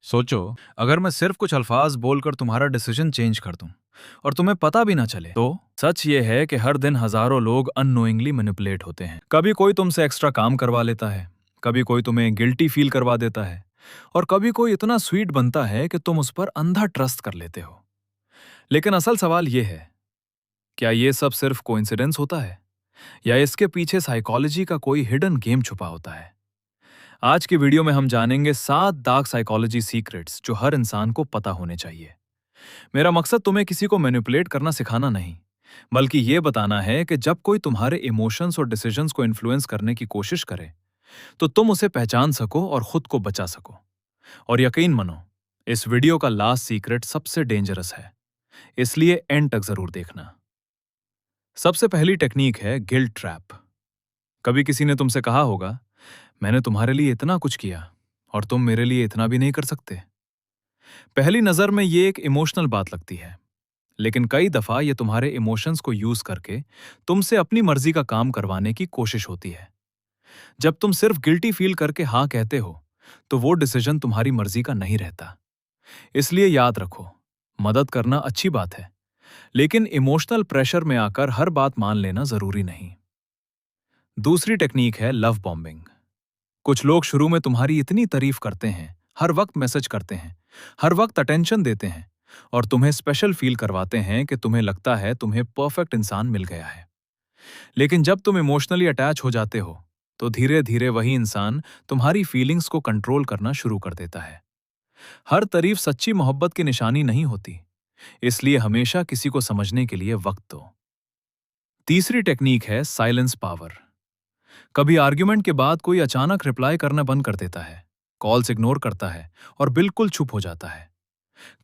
सोचो, अगर मैं सिर्फ कुछ अल्फाज बोलकर तुम्हारा डिसीजन चेंज कर दूं और तुम्हें पता भी ना चले, तो सच ये है कि हर दिन हजारों लोग अननोइंगली मैनिपुलेट होते हैं। कभी कोई तुमसे एक्स्ट्रा काम करवा लेता है, कभी कोई तुम्हें गिल्टी फील करवा देता है, और कभी कोई इतना स्वीट बनता है कि तुम उस पर अंधा ट्रस्ट कर लेते हो। लेकिन असल सवाल ये है, क्या ये सब सिर्फ कोइंसिडेंस होता है, या इसके पीछे साइकोलॉजी का कोई हिडन गेम छुपा होता है? आज की वीडियो में हम जानेंगे 7 डार्क साइकोलॉजी सीक्रेट्स जो हर इंसान को पता होने चाहिए। मेरा मकसद तुम्हें किसी को मैनिपुलेट करना सिखाना नहीं, बल्कि यह बताना है कि जब कोई तुम्हारे इमोशंस और डिसीजंस को इन्फ्लुएंस करने की कोशिश करे, तो तुम उसे पहचान सको और खुद को बचा सको। और यकीन मानो, इस वीडियो का लास्ट सीक्रेट सबसे डेंजरस है, इसलिए एंड तक जरूर देखना। सबसे पहली टेक्निक है गिल्ट ट्रैप। कभी किसी ने तुमसे कहा होगा, मैंने तुम्हारे लिए इतना कुछ किया और तुम मेरे लिए इतना भी नहीं कर सकते। पहली नजर में ये एक इमोशनल बात लगती है, लेकिन कई दफा ये तुम्हारे इमोशंस को यूज करके तुमसे अपनी मर्जी का काम करवाने की कोशिश होती है। जब तुम सिर्फ गिल्टी फील करके हाँ कहते हो, तो वो डिसीजन तुम्हारी मर्जी का नहीं रहता। इसलिए याद रखो, मदद करना अच्छी बात है, लेकिन इमोशनल प्रेशर में आकर हर बात मान लेना जरूरी नहीं। दूसरी टेक्निक है लव बॉम्बिंग। कुछ लोग शुरू में तुम्हारी इतनी तारीफ करते हैं, हर वक्त मैसेज करते हैं, हर वक्त अटेंशन देते हैं, और तुम्हें स्पेशल फील करवाते हैं कि तुम्हें लगता है तुम्हें परफेक्ट इंसान मिल गया है। लेकिन जब तुम इमोशनली अटैच हो जाते हो, तो धीरे धीरे वही इंसान तुम्हारी फीलिंग्स को कंट्रोल करना शुरू कर देता है। हर तारीफ सच्ची मोहब्बत की निशानी नहीं होती, इसलिए हमेशा किसी को समझने के लिए वक्त दो। तीसरी टेक्निक है साइलेंस पावर। कभी आर्ग्यूमेंट के बाद कोई अचानक रिप्लाई करना बंद कर देता है, कॉल्स इग्नोर करता है और बिल्कुल चुप हो जाता है।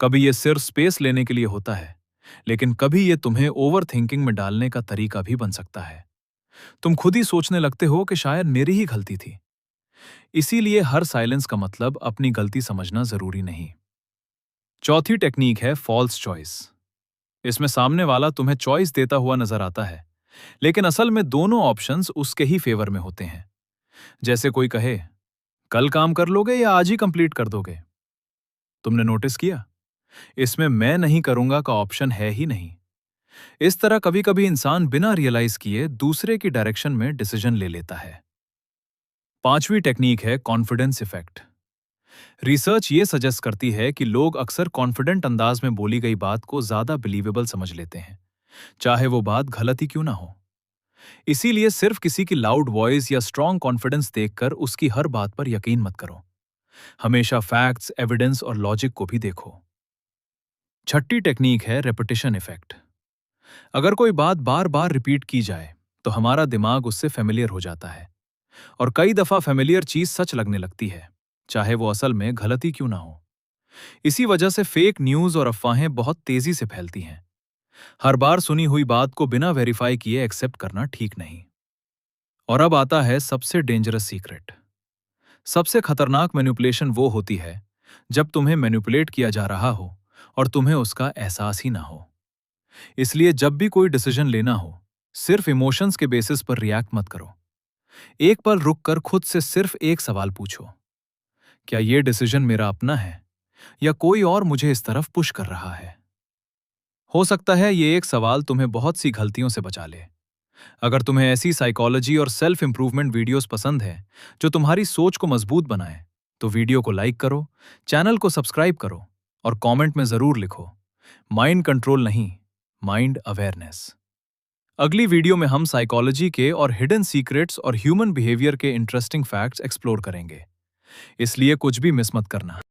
कभी ये सिर्फ स्पेस लेने के लिए होता है, लेकिन कभी ये तुम्हें ओवर थिंकिंग में डालने का तरीका भी बन सकता है। तुम खुद ही सोचने लगते हो कि शायद मेरी ही गलती थी। इसीलिए हर साइलेंस का मतलब अपनी गलती समझना जरूरी नहीं। चौथी टेक्निक है फॉल्स चॉइस। इसमें सामने वाला तुम्हें चॉइस देता हुआ नजर आता है, लेकिन असल में दोनों ऑप्शंस उसके ही फेवर में होते हैं। जैसे कोई कहे, कल काम कर लोगे या आज ही कंप्लीट कर दोगे? तुमने नोटिस किया, इसमें मैं नहीं करूंगा का ऑप्शन है ही नहीं। इस तरह कभी कभी इंसान बिना रियलाइज किए दूसरे की डायरेक्शन में डिसीजन ले लेता है। पांचवी टेक्निक है कॉन्फिडेंस इफेक्ट। रिसर्च ये सजेस्ट करती है कि लोग अक्सर कॉन्फिडेंट अंदाज में बोली गई बात को ज्यादा बिलीवेबल समझ लेते हैं, चाहे वो बात गलत ही क्यों ना हो। इसीलिए सिर्फ किसी की लाउड वॉइस या स्ट्रॉन्ग कॉन्फिडेंस देखकर उसकी हर बात पर यकीन मत करो। हमेशा फैक्ट्स, एविडेंस और लॉजिक को भी देखो। छठी टेक्निक है रेपिटेशन इफेक्ट। अगर कोई बात बार बार रिपीट की जाए, तो हमारा दिमाग उससे फेमिलियर हो जाता है, और कई दफा फेमिलियर चीज सच लगने लगती है, चाहे वो असल में गलती क्यों ना हो। इसी वजह से फेक न्यूज और अफवाहें बहुत तेजी से फैलती हैं। हर बार सुनी हुई बात को बिना वेरीफाई किए एक्सेप्ट करना ठीक नहीं। और अब आता है सबसे डेंजरस सीक्रेट। सबसे खतरनाक मैनिपुलेशन वो होती है जब तुम्हें मैनिपुलेट किया जा रहा हो और तुम्हें उसका एहसास ही ना हो। इसलिए जब भी कोई डिसीजन लेना हो, सिर्फ इमोशंस के बेसिस पर रिएक्ट मत करो। एक पल रुक कर खुद से सिर्फ एक सवाल पूछो, क्या यह डिसीजन मेरा अपना है, या कोई और मुझे इस तरफ पुश कर रहा है? हो सकता है ये एक सवाल तुम्हें बहुत सी गलतियों से बचा ले। अगर तुम्हें ऐसी साइकोलॉजी और सेल्फ इंप्रूवमेंट वीडियोस पसंद है जो तुम्हारी सोच को मजबूत बनाए, तो वीडियो को लाइक करो, चैनल को सब्सक्राइब करो, और कमेंट में जरूर लिखो, माइंड कंट्रोल नहीं, माइंड अवेयरनेस। अगली वीडियो में हम साइकोलॉजी के और हिडन सीक्रेट्स और ह्यूमन बिहेवियर के इंटरेस्टिंग फैक्ट्स एक्सप्लोर करेंगे, इसलिए कुछ भी मिस मत करना।